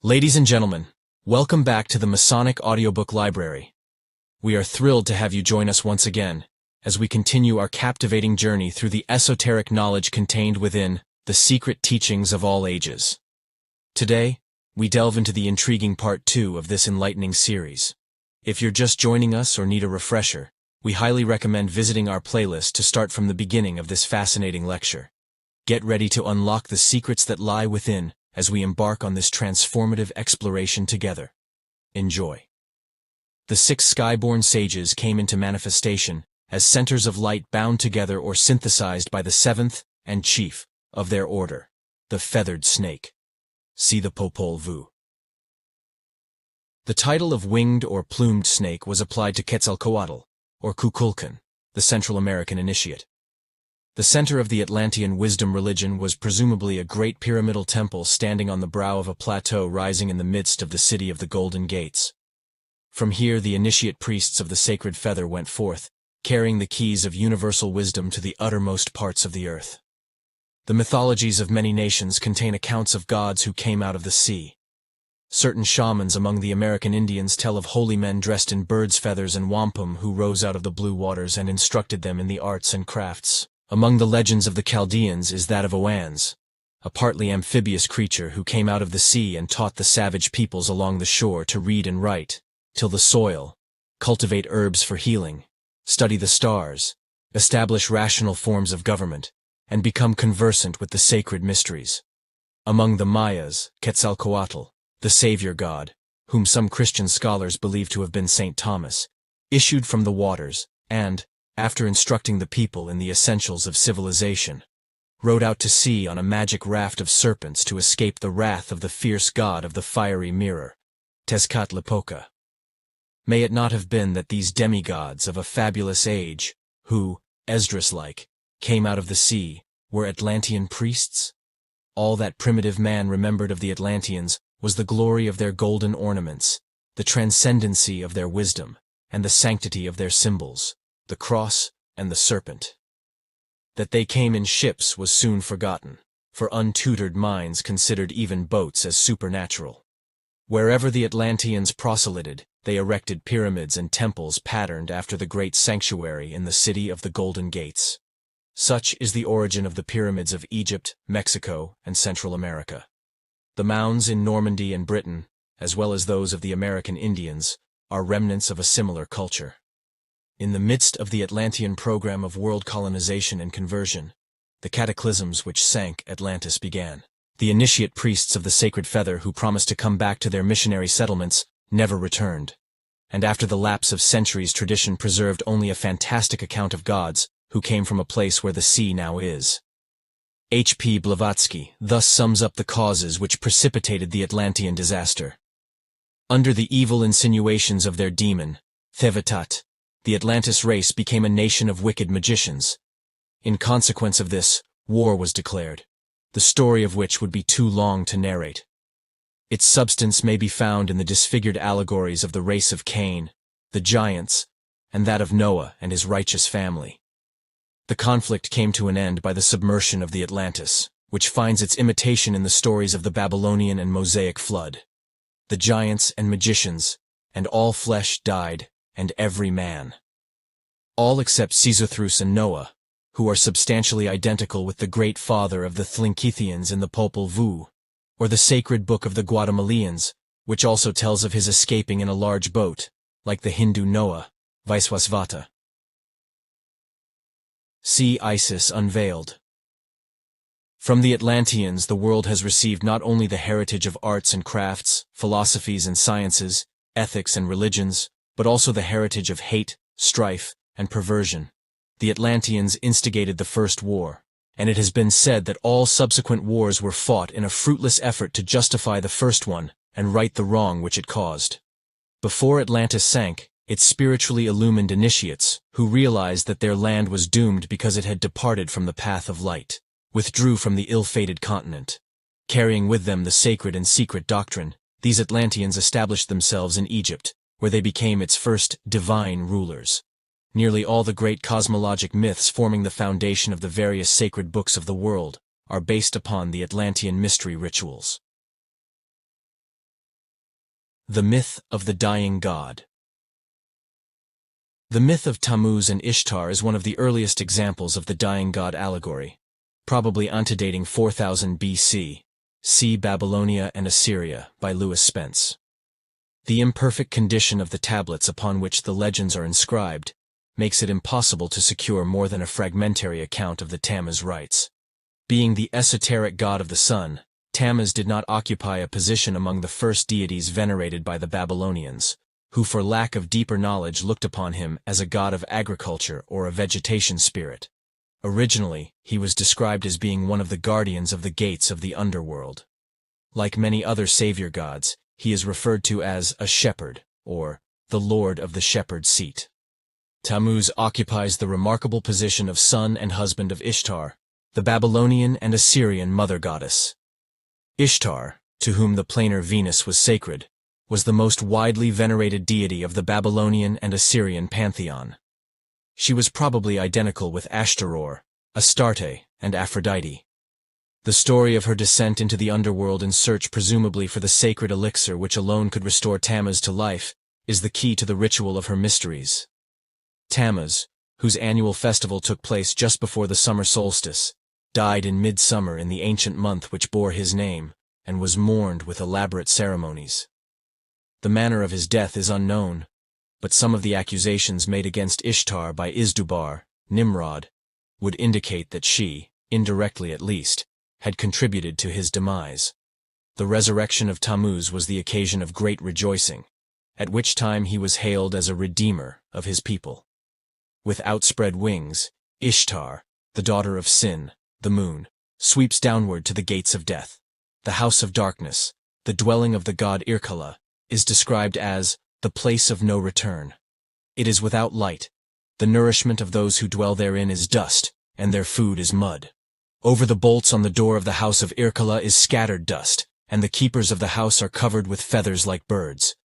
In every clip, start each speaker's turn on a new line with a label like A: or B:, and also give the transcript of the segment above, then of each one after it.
A: Ladies and gentlemen, welcome back to the Masonic Audiobook Library. We are thrilled to have you join us once again, as we continue our captivating journey through the esoteric knowledge contained within the secret teachings of all ages. Today, we delve into the intriguing part 2 of this enlightening series. If you're just joining us or need a refresher, we highly recommend visiting our playlist to start from the beginning of this fascinating lecture. Get ready to unlock the secrets that lie within as we embark on this transformative exploration together. Enjoy. The 6 skyborn sages came into manifestation as centers of light bound together or synthesized by the 7th and chief of their order, the feathered snake. See the Popol Vuh. The title of winged or plumed snake was applied to Quetzalcoatl, or Kukulkan, the Central American initiate. The center of the Atlantean wisdom religion was presumably a great pyramidal temple standing on the brow of a plateau rising in the midst of the City of the Golden Gates. From here the initiate priests of the sacred feather went forth, carrying the keys of universal wisdom to the uttermost parts of the earth. The mythologies of many nations contain accounts of gods who came out of the sea. Certain shamans among the American Indians tell of holy men dressed in birds' feathers and wampum who rose out of the blue waters and instructed them in the arts and crafts. Among the legends of the Chaldeans is that of Oans, a partly amphibious creature who came out of the sea and taught the savage peoples along the shore to read and write, till the soil, cultivate herbs for healing, study the stars, establish rational forms of government, and become conversant with the sacred mysteries. Among the Mayas, Quetzalcoatl, the savior god, whom some Christian scholars believe to have been St. Thomas, issued from the waters, and, after instructing the people in the essentials of civilization, rode out to sea on a magic raft of serpents to escape the wrath of the fierce god of the fiery mirror, Tezcatlipoca. May it not have been that these demigods of a fabulous age, who, Esdras-like, came out of the sea, were Atlantean priests? All that primitive man remembered of the Atlanteans was the glory of their golden ornaments, the transcendency of their wisdom, and the sanctity of their symbols, the cross and the serpent. That they came in ships was soon forgotten, for untutored minds considered even boats as supernatural. Wherever the Atlanteans proselyted, they erected pyramids and temples patterned after the great sanctuary in the City of the Golden Gates. Such is the origin of the pyramids of Egypt, Mexico, and Central America. The mounds in Normandy and Britain, as well as those of the American Indians, are remnants of a similar culture. In the midst of the Atlantean program of world colonization and conversion, the cataclysms which sank Atlantis began. The initiate priests of the sacred feather who promised to come back to their missionary settlements never returned, and after the lapse of centuries tradition preserved only a fantastic account of gods who came from a place where the sea now is. H.P. Blavatsky thus sums up the causes which precipitated the Atlantean disaster. Under the evil insinuations of their demon, Thevatat, the Atlantis race became a nation of wicked magicians. In consequence of this, war was declared, the story of which would be too long to narrate. Its substance may be found in the disfigured allegories of the race of Cain, the giants, and that of Noah and his righteous family. The conflict came to an end by the submersion of the Atlantis, which finds its imitation in the stories of the Babylonian and Mosaic flood. The giants and magicians, and all flesh died, and every man. All except Xisuthros and Noah, who are substantially identical with the great father of the Thlinkithians in the Popol Vuh, or the sacred book of the Guatemalians, which also tells of his escaping in a large boat, like the Hindu Noah, Vaiswasvata. See Isis Unveiled. From the Atlanteans the world has received not only the heritage of arts and crafts, philosophies and sciences, ethics and religions, but also the heritage of hate, strife, and perversion. The Atlanteans instigated the first war, and it has been said that all subsequent wars were fought in a fruitless effort to justify the first one and right the wrong which it caused. Before Atlantis sank, its spiritually illumined initiates, who realized that their land was doomed because it had departed from the path of light, withdrew from the ill-fated continent. Carrying with them the sacred and secret doctrine, these Atlanteans established themselves in Egypt, where they became its first divine rulers. Nearly all the great cosmologic myths forming the foundation of the various sacred books of the world are based upon the Atlantean mystery rituals. The myth of the dying god. The myth of Tammuz and Ishtar is one of the earliest examples of the dying god allegory, probably antedating 4000 BC. See Babylonia and Assyria by Lewis Spence. The imperfect condition of the tablets upon which the legends are inscribed makes it impossible to secure more than a fragmentary account of the Tammuz rites. Being the esoteric god of the sun, Tammuz did not occupy a position among the first deities venerated by the Babylonians, who for lack of deeper knowledge looked upon him as a god of agriculture or a vegetation spirit. Originally, he was described as being one of the guardians of the gates of the underworld. Like many other savior gods, he is referred to as a shepherd, or the lord of the shepherd's seat. Tammuz occupies the remarkable position of son and husband of Ishtar, the Babylonian and Assyrian mother goddess. Ishtar, to whom the planar Venus was sacred, was the most widely venerated deity of the Babylonian and Assyrian pantheon. She was probably identical with Ashtaroth, Astarte, and Aphrodite. The story of her descent into the underworld in search presumably for the sacred elixir which alone could restore Tammuz to life is the key to the ritual of her mysteries. Tammuz, whose annual festival took place just before the summer solstice, died in midsummer in the ancient month which bore his name, and was mourned with elaborate ceremonies. The manner of his death is unknown, but some of the accusations made against Ishtar by Izdubar, Nimrod, would indicate that she, indirectly at least, had contributed to his demise. The resurrection of Tammuz was the occasion of great rejoicing, at which time he was hailed as a redeemer of his people. With outspread wings, Ishtar, the daughter of Sin, the moon, sweeps downward to the gates of death. The house of darkness, the dwelling of the god Irkalla, is described as the place of no return. It is without light. The nourishment of those who dwell therein is dust, and their food is mud. Over the bolts on the door of the house of Irkalla is scattered dust, and the keepers of the house are covered with feathers like birds.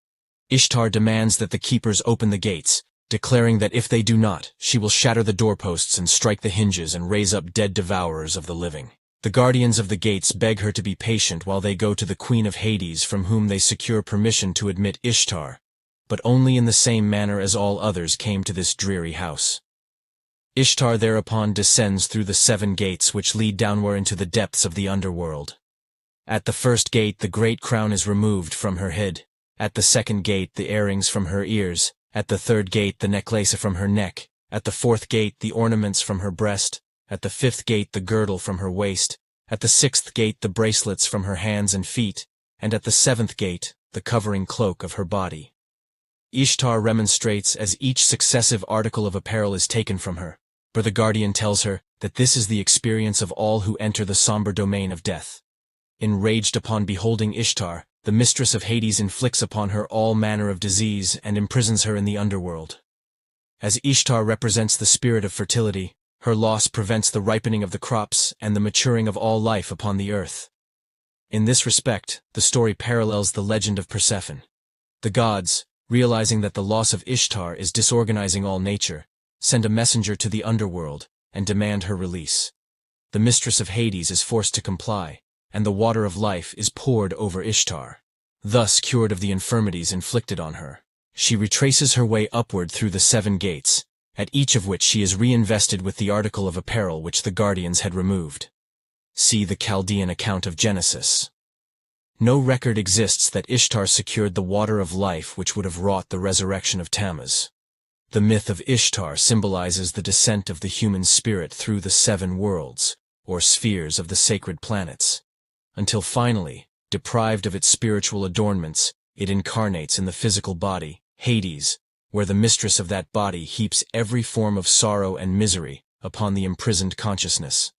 A: Ishtar demands that the keepers open the gates, declaring that if they do not, she will shatter the doorposts and strike the hinges and raise up dead devourers of the living. The guardians of the gates beg her to be patient while they go to the Queen of Hades, from whom they secure permission to admit Ishtar, but only in the same manner as all others came to this dreary house. Ishtar thereupon descends through the 7 gates which lead downward into the depths of the underworld. At the first gate the great crown is removed from her head, at the second gate the earrings from her ears, at the third gate the necklace from her neck, at the fourth gate the ornaments from her breast, at the fifth gate the girdle from her waist, at the sixth gate the bracelets from her hands and feet, and at the 7th gate the covering cloak of her body. Ishtar remonstrates as each successive article of apparel is taken from her, for the guardian tells her that this is the experience of all who enter the somber domain of death. Enraged upon beholding Ishtar, the mistress of Hades inflicts upon her all manner of disease and imprisons her in the underworld. As Ishtar represents the spirit of fertility, her loss prevents the ripening of the crops and the maturing of all life upon the earth. In this respect, the story parallels the legend of Persephone. The gods, realizing that the loss of Ishtar is disorganizing all nature, send a messenger to the underworld and demand her release. The mistress of Hades is forced to comply, and the water of life is poured over Ishtar. Thus cured of the infirmities inflicted on her, she retraces her way upward through the 7 gates, at each of which she is reinvested with the article of apparel which the guardians had removed. See the Chaldean account of Genesis. No record exists that Ishtar secured the water of life which would have wrought the resurrection of Tammuz. The myth of Ishtar symbolizes the descent of the human spirit through the 7 worlds, or spheres of the sacred planets, until finally, deprived of its spiritual adornments, it incarnates in the physical body, Hades, where the mistress of that body heaps every form of sorrow and misery upon the imprisoned consciousness.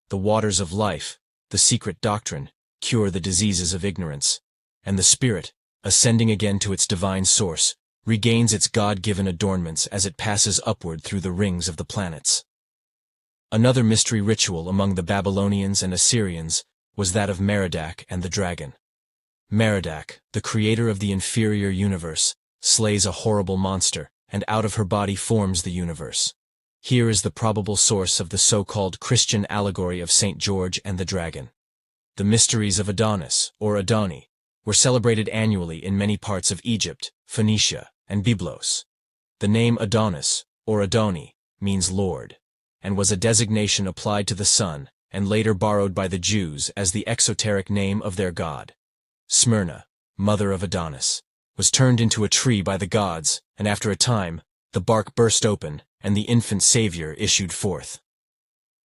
A: The waters of life, the secret doctrine, cure the diseases of ignorance, and the spirit, ascending again to its divine source, regains its God-given adornments as it passes upward through the rings of the planets. Another mystery ritual among the Babylonians and Assyrians was that of Merodach and the dragon. Merodach, the creator of the inferior universe, slays a horrible monster, and out of her body forms the universe. Here is the probable source of the so-called Christian allegory of St. George and the dragon. The mysteries of Adonis, or Adoni, were celebrated annually in many parts of Egypt, Phoenicia, and Byblos. The name Adonis, or Adoni, means Lord, and was a designation applied to the sun and later borrowed by the Jews as the exoteric name of their god. Smyrna, mother of Adonis, was turned into a tree by the gods, and after a time, the bark burst open and the infant savior issued forth.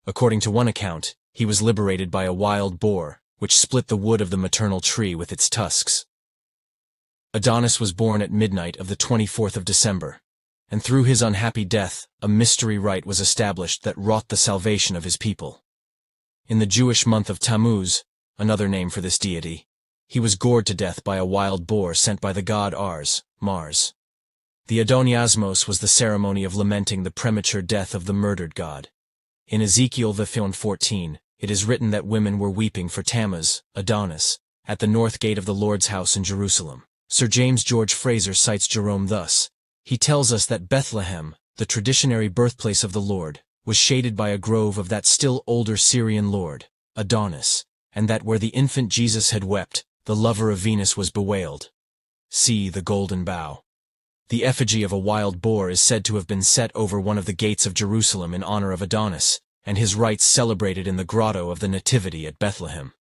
A: According to one account, he was liberated by a wild boar, which split the wood of the maternal tree with its tusks. Adonis was born at midnight of the 24th of December, and through his unhappy death, a mystery rite was established that wrought the salvation of his people. In the Jewish month of Tammuz, another name for this deity, he was gored to death by a wild boar sent by the god Mars. The Adoniasmos was the ceremony of lamenting the premature death of the murdered god. In Ezekiel 14, it is written that women were weeping for Tammuz, Adonis, at the north gate of the Lord's house in Jerusalem. Sir James George Fraser cites Jerome thus. He tells us that Bethlehem, the traditionary birthplace of the Lord, was shaded by a grove of that still older Syrian lord, Adonis, and that where the infant Jesus had wept, the lover of Venus was bewailed. See the golden bough. The effigy of a wild boar is said to have been set over one of the gates of Jerusalem in honor of Adonis, and his rites celebrated in the grotto of the Nativity at Bethlehem.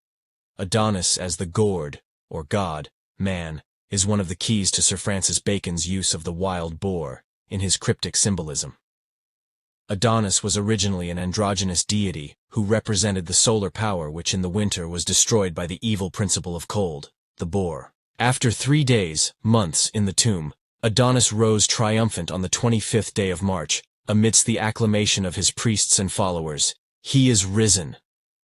A: Adonis as the gored, or god, man, is one of the keys to Sir Francis Bacon's use of the wild boar in his cryptic symbolism. Adonis was originally an androgynous deity who represented the solar power which in the winter was destroyed by the evil principle of cold, the boar. After 3 days, months in the tomb, Adonis rose triumphant on the 25th day of March, amidst the acclamation of his priests and followers. He is risen.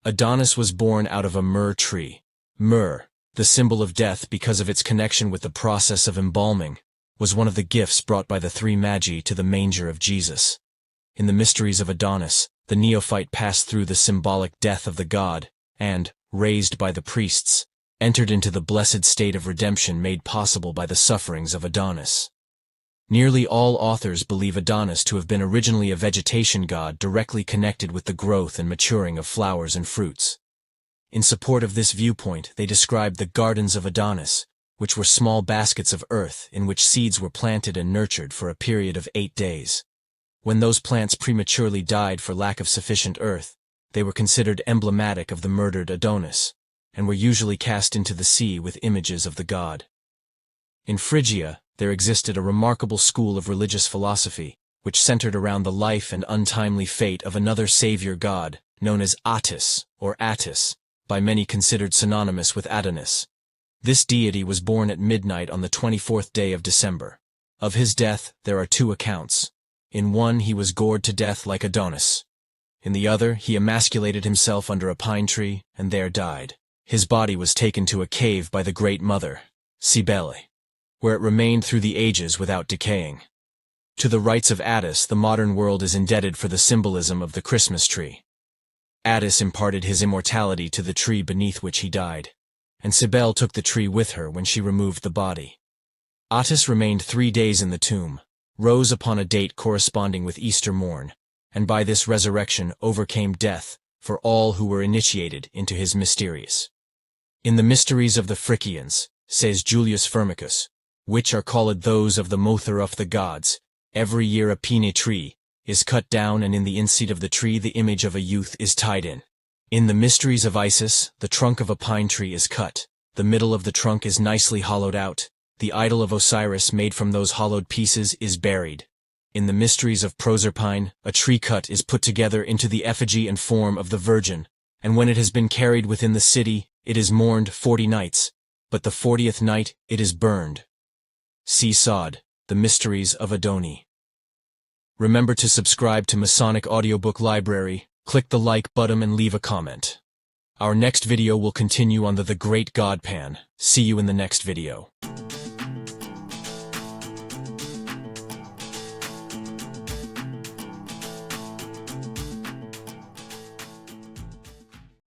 A: Adonis was born out of a myrrh tree. Myrrh, the symbol of death because of its connection with the process of embalming, was one of the gifts brought by the three magi to the manger of Jesus. In the mysteries of Adonis, the neophyte passed through the symbolic death of the god, and, raised by the priests, entered into the blessed state of redemption made possible by the sufferings of Adonis. Nearly all authors believe Adonis to have been originally a vegetation god directly connected with the growth and maturing of flowers and fruits. In support of this viewpoint, they describe the gardens of Adonis, which were small baskets of earth in which seeds were planted and nurtured for a period of 8 days. When those plants prematurely died for lack of sufficient earth, they were considered emblematic of the murdered Adonis, and were usually cast into the sea with images of the god. In Phrygia, there existed a remarkable school of religious philosophy, which centered around the life and untimely fate of another savior god, known as Attis, or Attis, by many considered synonymous with Adonis. This deity was born at midnight on the 24th day of December. Of his death, there are 2 accounts. In one, he was gored to death like Adonis. In the other, he emasculated himself under a pine tree, and there died. His body was taken to a cave by the Great Mother, Cybele, where it remained through the ages without decaying. To the rites of Attis, the modern world is indebted for the symbolism of the Christmas tree. Attis imparted his immortality to the tree beneath which he died, and Cybele took the tree with her when she removed the body. Attis remained 3 days in the tomb, rose upon a date corresponding with Easter morn, and by this resurrection overcame death for all who were initiated into his mysteries. In the mysteries of the Phrygians, says Julius Firmicus, which are called those of the Mother of the gods, every year a pine tree is cut down, and in the inseed of the tree the image of a youth is tied in. In the mysteries of Isis, the trunk of a pine tree is cut, the middle of the trunk is nicely hollowed out, the idol of Osiris made from those hollowed pieces is buried. In the mysteries of Proserpine, a tree cut is put together into the effigy and form of the Virgin, and when it has been carried within the city, it is mourned 40 nights, but the 40th night it is burned. See Sod, The Mysteries of Adoni. Remember to subscribe to Masonic Audiobook Library, click the like button and leave a comment. Our next video will continue on the Great God Pan. See you in the next video.